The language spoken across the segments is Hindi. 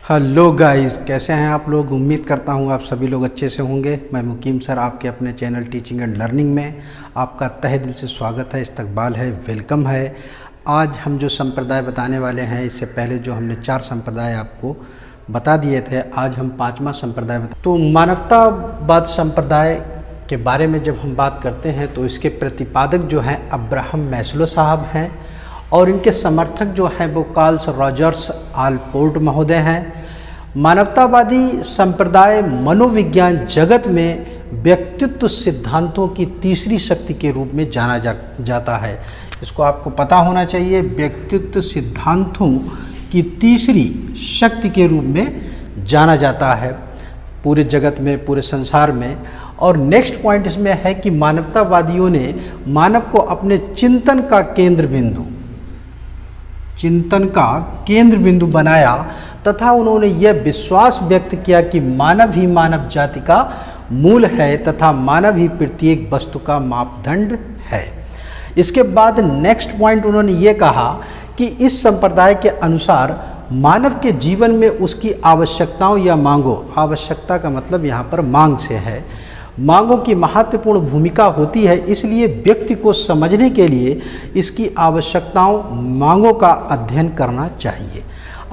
हेलो गाइस, कैसे हैं आप लोग। उम्मीद करता हूं आप सभी लोग अच्छे से होंगे। मैं मुकीम सर आपके अपने चैनल टीचिंग एंड लर्निंग में आपका तहे दिल से स्वागत है, इस्तकबाल है, वेलकम है। आज हम जो संप्रदाय बताने वाले हैं, इससे पहले जो हमने 4 संप्रदाय आपको बता दिए थे, आज हम 5वां संप्रदाय तो मानवतावाद संप्रदाय के बारे में जब हम बात करते हैं तो इसके प्रतिपादक जो हैं अब्राहम मैस्लो साहब हैं और इनके समर्थक जो हैं वो कार्ल रॉजर्स आलपोर्ट महोदय हैं। मानवतावादी संप्रदाय मनोविज्ञान जगत में व्यक्तित्व सिद्धांतों की तीसरी शक्ति के रूप में जाना जाता है। इसको आपको पता होना चाहिए, व्यक्तित्व सिद्धांतों की तीसरी शक्ति के रूप में जाना जाता है पूरे जगत में, पूरे संसार में। और नेक्स्ट पॉइंट इसमें है कि मानवतावादियों ने मानव को अपने चिंतन का केंद्र बिंदु बनाया तथा उन्होंने यह विश्वास व्यक्त किया कि मानव ही मानव जाति का मूल है तथा मानव ही प्रत्येक वस्तु का मापदंड है। इसके बाद नेक्स्ट पॉइंट उन्होंने ये कहा कि इस संप्रदाय के अनुसार मानव के जीवन में उसकी आवश्यकताओं या मांगों, आवश्यकता का मतलब यहाँ पर मांग से है, मांगों की महत्वपूर्ण भूमिका होती है। इसलिए व्यक्ति को समझने के लिए इसकी आवश्यकताओं, मांगों का अध्ययन करना चाहिए।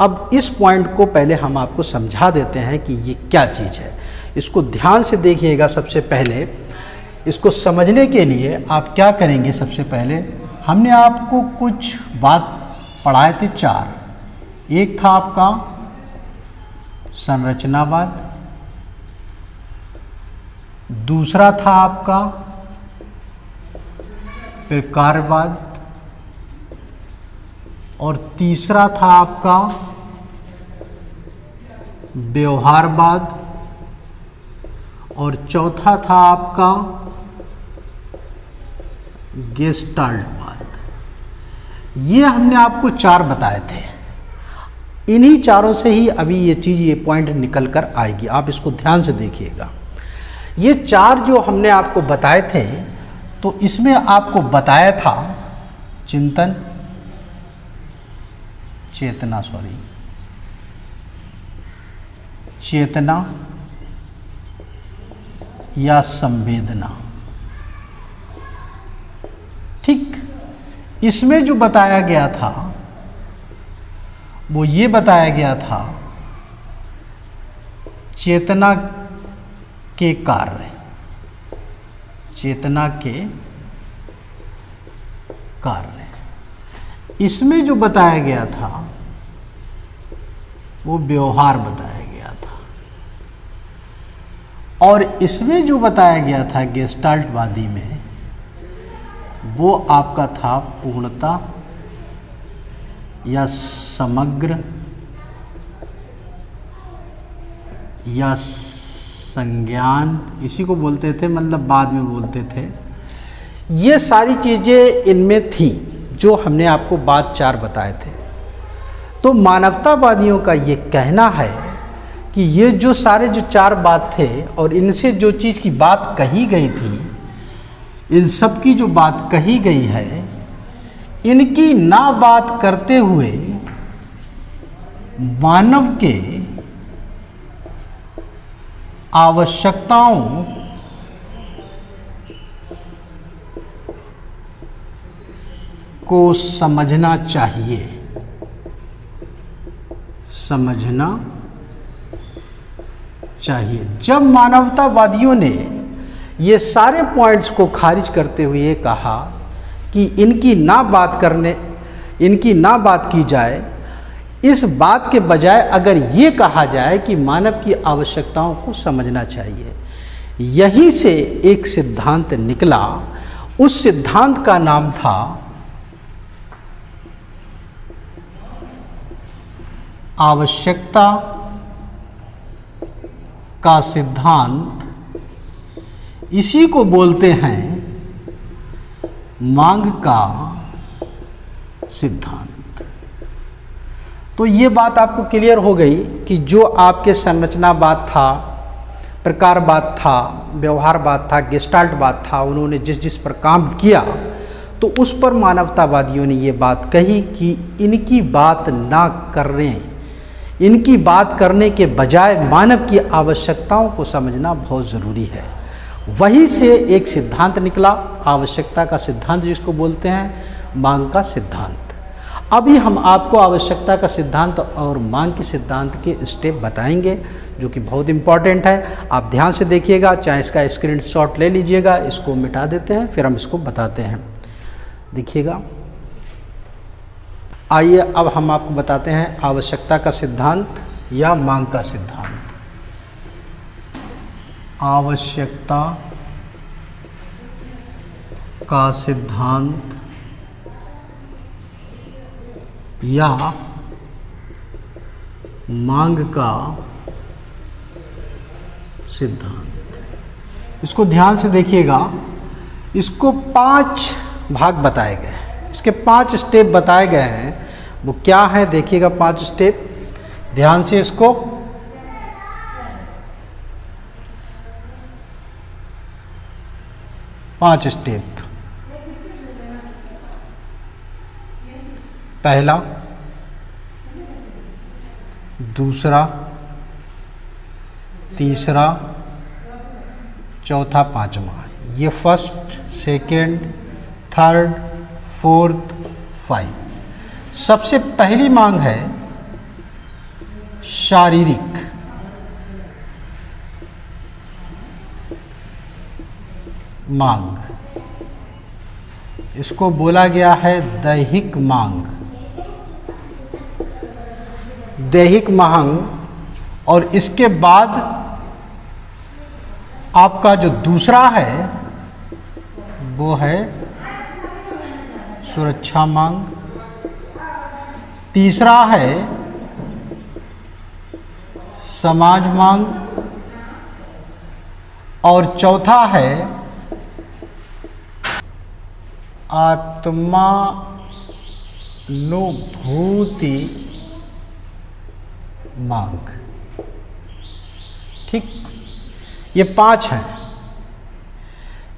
अब इस पॉइंट को पहले हम आपको समझा देते हैं कि ये क्या चीज़ है। इसको ध्यान से देखिएगा। सबसे पहले इसको समझने के लिए आप क्या करेंगे, सबसे पहले हमने आपको कुछ बात पढ़ाए थे 4। एक था आपका संरचनावाद, दूसरा था आपका प्रकारवाद और तीसरा था आपका व्यवहारवाद और चौथा था आपका गेस्टाल्टवाद। ये हमने आपको 4 बताए थे। इन्हीं चारों से ही अभी ये पॉइंट निकल कर आएगी। आप इसको ध्यान से देखिएगा। ये 4 जो हमने आपको बताए थे, तो इसमें आपको बताया था चिंतन, चेतना या संवेदना। ठीक, इसमें जो बताया गया था वो ये बताया गया था चेतना के कार्य, चेतना के कार्य। इसमें जो बताया गया था वो व्यवहार बताया गया था और इसमें जो बताया गया था गेस्टाल्टवादी में, वो आपका था पूर्णता या समग्र या संज्ञान, इसी को बोलते थे, मतलब बाद में बोलते थे। ये सारी चीज़ें इनमें थी जो हमने आपको बात 4 बताए थे। तो मानवतावादियों का ये कहना है कि ये जो सारे जो 4 बात थे और इनसे जो चीज़ की बात कही गई थी, इन सब की जो बात कही गई है, इनकी ना बात करते हुए मानव के आवश्यकताओं को समझना चाहिए, जब मानवतावादियों ने ये सारे पॉइंट्स को खारिज करते हुए कहा कि इनकी ना बात की जाए, इस बात के बजाय अगर ये कहा जाए कि मानव की आवश्यकताओं को समझना चाहिए, यहीं से एक सिद्धांत निकला। उस सिद्धांत का नाम था आवश्यकता का सिद्धांत। इसी को बोलते हैं मांग का सिद्धांत। तो ये बात आपको क्लियर हो गई कि जो आपके संरचनावाद था, प्रकारवाद था, व्यवहारवाद था, गेस्टाल्टवाद था, उन्होंने जिस जिस पर काम किया, तो उस पर मानवतावादियों ने ये बात कही कि इनकी बात ना करें, इनकी बात करने के बजाय मानव की आवश्यकताओं को समझना बहुत ज़रूरी है। वहीं से एक सिद्धांत निकला, आवश्यकता का सिद्धांत जिसको बोलते हैं, मांग का सिद्धांत। अभी हम आपको आवश्यकता का सिद्धांत और मांग के सिद्धांत के स्टेप बताएंगे, जो कि बहुत इम्पॉर्टेंट है। आप ध्यान से देखिएगा, चाहे इसका स्क्रीनशॉट ले लीजिएगा, इसको मिटा देते हैं फिर हम इसको बताते हैं। देखिएगा, आइए अब हम आपको बताते हैं आवश्यकता का सिद्धांत या मांग का सिद्धांत। आवश्यकता का सिद्धांत या मांग का सिद्धांत। इसको ध्यान से देखिएगा, इसको 5 भाग बताए गए हैं, इसके 5 स्टेप बताए गए हैं। वो क्या है देखिएगा, 5 स्टेप ध्यान से इसको। पांच स्टेप। पहला, दूसरा, तीसरा, चौथा, पांचवा। ये फर्स्ट, सेकंड, थर्ड, फोर्थ, 5। सबसे पहली मांग है शारीरिक। मांग, इसको बोला गया है दैहिक मांग। दैहिक मांग। और इसके बाद आपका जो दूसरा है वो है सुरक्षा मांग। तीसरा है समाज मांग। और चौथा है आत्मानुभूति मांग। ठीक, ये 5 हैं।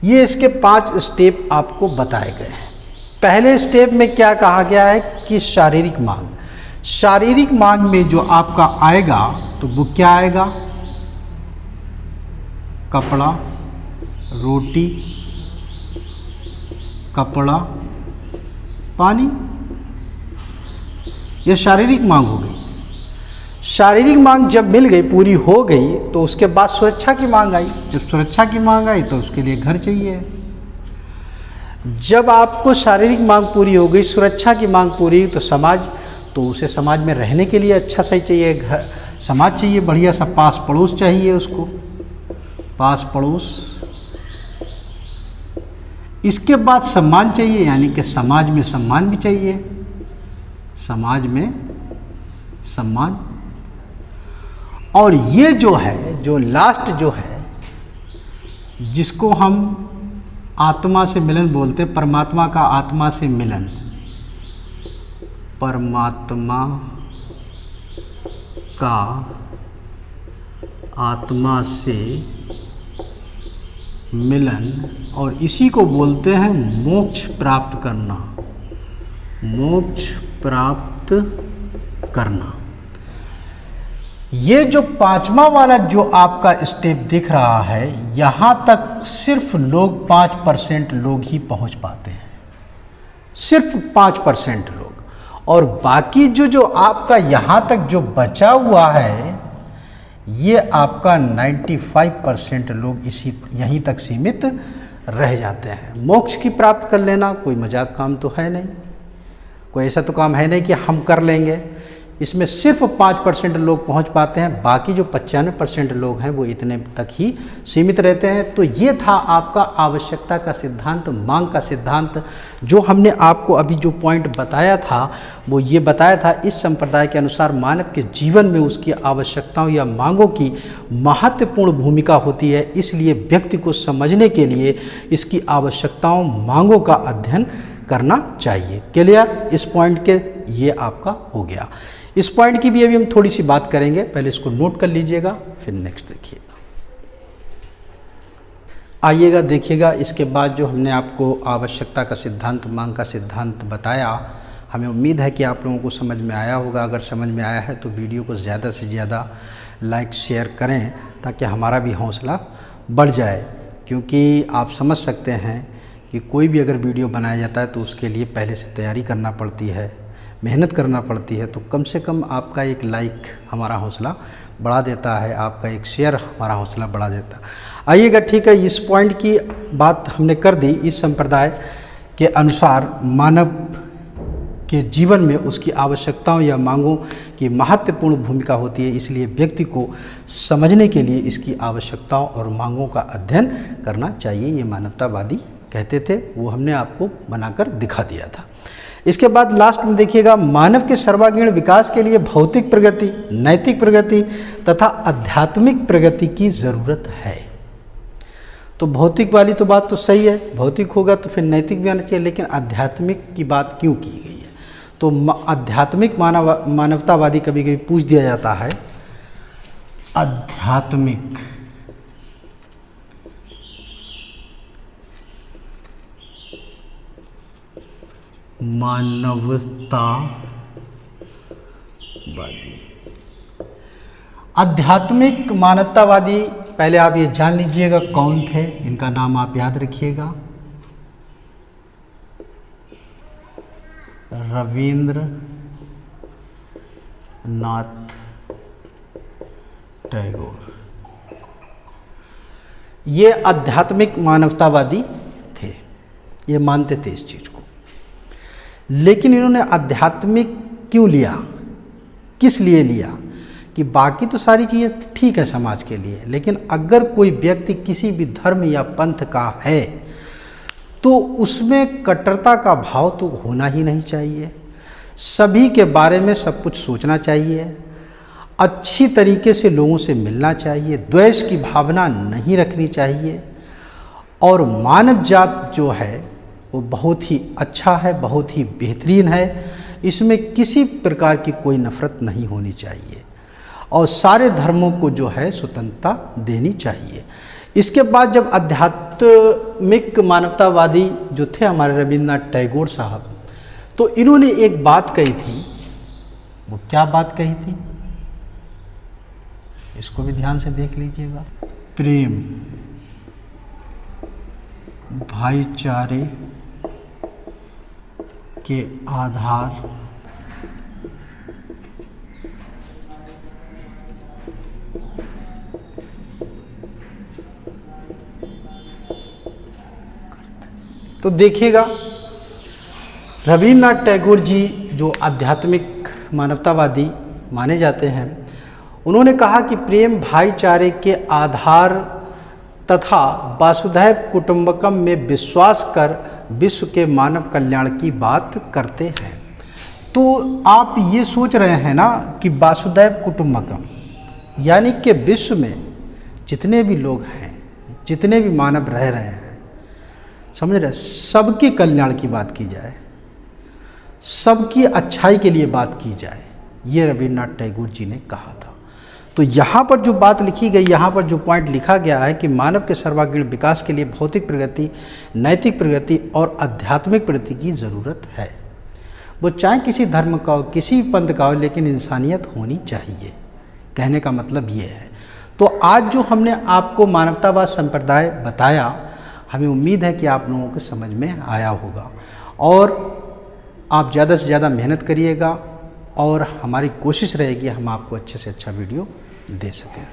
ये इसके 5 स्टेप आपको बताए गए हैं। पहले स्टेप में क्या कहा गया है कि शारीरिक मांग। शारीरिक मांग में जो आपका आएगा तो वो क्या आएगा, कपड़ा, रोटी, कपड़ा, पानी। ये शारीरिक मांग हो गई। शारीरिक मांग जब मिल गई, पूरी हो गई, तो उसके बाद सुरक्षा की मांग आई। जब सुरक्षा की मांग आई तो उसके लिए घर चाहिए। जब आपको शारीरिक मांग पूरी हो गई, सुरक्षा की मांग पूरी हुई, तो समाज, तो उसे समाज में रहने के लिए अच्छा सही चाहिए, घर, समाज चाहिए, बढ़िया सा पास पड़ोस चाहिए उसको, पास पड़ोस। इसके बाद सम्मान चाहिए, यानी कि समाज में सम्मान भी चाहिए, समाज में सम्मान। और ये जो है, जो लास्ट जो है, जिसको हम आत्मा से मिलन बोलते, परमात्मा का आत्मा से मिलन, परमात्मा का आत्मा से मिलन, और इसी को बोलते हैं मोक्ष प्राप्त करना। मोक्ष प्राप्त करना। ये जो 5वां वाला जो आपका स्टेप दिख रहा है, यहाँ तक सिर्फ लोग 5% लोग ही पहुँच पाते हैं, सिर्फ 5% लोग। और बाकी जो आपका यहाँ तक जो बचा हुआ है, ये आपका 95% लोग यहीं तक सीमित रह जाते हैं। मोक्ष की प्राप्त कर लेना कोई मजाक काम तो है नहीं, कोई ऐसा तो काम है नहीं कि हम कर लेंगे। इसमें सिर्फ 5% लोग पहुंच पाते हैं, बाकी जो 95% लोग हैं वो इतने तक ही सीमित रहते हैं। तो ये था आपका आवश्यकता का सिद्धांत, मांग का सिद्धांत। जो हमने आपको अभी जो पॉइंट बताया था वो ये बताया था, इस संप्रदाय के अनुसार मानव के जीवन में उसकी आवश्यकताओं या मांगों की महत्वपूर्ण भूमिका होती है। इसलिए व्यक्ति को समझने के लिए इसकी आवश्यकताओं, मांगों का अध्ययन करना चाहिए। क्लियर? इस पॉइंट के ये आपका हो गया। इस पॉइंट की भी अभी हम थोड़ी सी बात करेंगे, पहले इसको नोट कर लीजिएगा, फिर नेक्स्ट देखिएगा। आइएगा देखिएगा, इसके बाद जो हमने आपको आवश्यकता का सिद्धांत, मांग का सिद्धांत बताया, हमें उम्मीद है कि आप लोगों को समझ में आया होगा। अगर समझ में आया है तो वीडियो को ज़्यादा से ज़्यादा लाइक शेयर करें ताकि हमारा भी हौसला बढ़ जाए, क्योंकि आप समझ सकते हैं कि कोई भी अगर वीडियो बनाया जाता है तो उसके लिए पहले से तैयारी करना पड़ती है, मेहनत करना पड़ती है। तो कम से कम आपका एक लाइक हमारा हौसला बढ़ा देता है, आपका एक शेयर हमारा हौसला बढ़ा देता है। आइएगा, ठीक है, इस पॉइंट की बात हमने कर दी। इस संप्रदाय के अनुसार मानव के जीवन में उसकी आवश्यकताओं या मांगों की महत्वपूर्ण भूमिका होती है, इसलिए व्यक्ति को समझने के लिए इसकी आवश्यकताओं और मांगों का अध्ययन करना चाहिए। ये मानवतावादी कहते थे, वो हमने आपको बनाकर दिखा दिया था। इसके बाद लास्ट में देखिएगा, मानव के सर्वांगीण विकास के लिए भौतिक प्रगति, नैतिक प्रगति तथा आध्यात्मिक प्रगति की ज़रूरत है। तो भौतिक वाली तो बात तो सही है, भौतिक होगा तो फिर नैतिक भी आना चाहिए, लेकिन आध्यात्मिक की बात क्यों की गई है? तो आध्यात्मिक मानवतावादी कभी कभी पूछ दिया जाता है, आध्यात्मिक मानवतावादी। आध्यात्मिक मानवतावादी, पहले आप ये जान लीजिएगा कौन थे, इनका नाम आप याद रखिएगा। रविंद्रनाथ टैगोर। ये आध्यात्मिक मानवतावादी थे, ये मानते थे इस चीज को। लेकिन इन्होंने आध्यात्मिक क्यों लिया, किस लिए लिया? कि बाकी तो सारी चीज़ें ठीक है समाज के लिए, लेकिन अगर कोई व्यक्ति किसी भी धर्म या पंथ का है तो उसमें कट्टरता का भाव तो होना ही नहीं चाहिए। सभी के बारे में सब कुछ सोचना चाहिए, अच्छी तरीके से लोगों से मिलना चाहिए, द्वेष की भावना नहीं रखनी चाहिए। और मानव जात जो है वो बहुत ही अच्छा है, बहुत ही बेहतरीन है, इसमें किसी प्रकार की कोई नफरत नहीं होनी चाहिए और सारे धर्मों को जो है स्वतंत्रता देनी चाहिए। इसके बाद जब आध्यात्मिक मानवतावादी जो थे हमारे रविंद्रनाथ टैगोर साहब, तो इन्होंने एक बात कही थी। वो क्या बात कही थी, इसको भी ध्यान से देख लीजिएगा। प्रेम, भाईचारे के आधार तो देखिएगा, रविंद्रनाथ टैगोर जी जो आध्यात्मिक मानवतावादी माने जाते हैं, उन्होंने कहा कि प्रेम भाईचारे के आधार तथा वसुधैव कुटुंबकम में विश्वास कर विश्व के मानव कल्याण की बात करते हैं। तो आप ये सोच रहे हैं ना कि वसुधैव कुटुंबकम यानी कि विश्व में जितने भी लोग हैं, जितने भी मानव रह रहे हैं, समझ रहे, सबके कल्याण की बात की जाए, सबकी अच्छाई के लिए बात की जाए, ये रविंद्रनाथ टैगोर जी ने कहा था। तो यहाँ पर जो बात लिखी गई, यहाँ पर जो पॉइंट लिखा गया है कि मानव के सर्वांगीण विकास के लिए भौतिक प्रगति, नैतिक प्रगति और आध्यात्मिक प्रगति की ज़रूरत है। वो चाहे किसी धर्म का हो, किसी पंथ का हो, लेकिन इंसानियत होनी चाहिए, कहने का मतलब ये है। तो आज जो हमने आपको मानवतावाद संप्रदाय बताया, हमें उम्मीद है कि आप लोगों को समझ में आया होगा और आप ज़्यादा से ज़्यादा मेहनत करिएगा और हमारी कोशिश रहेगी हम आपको अच्छे से अच्छा वीडियो दे सकें।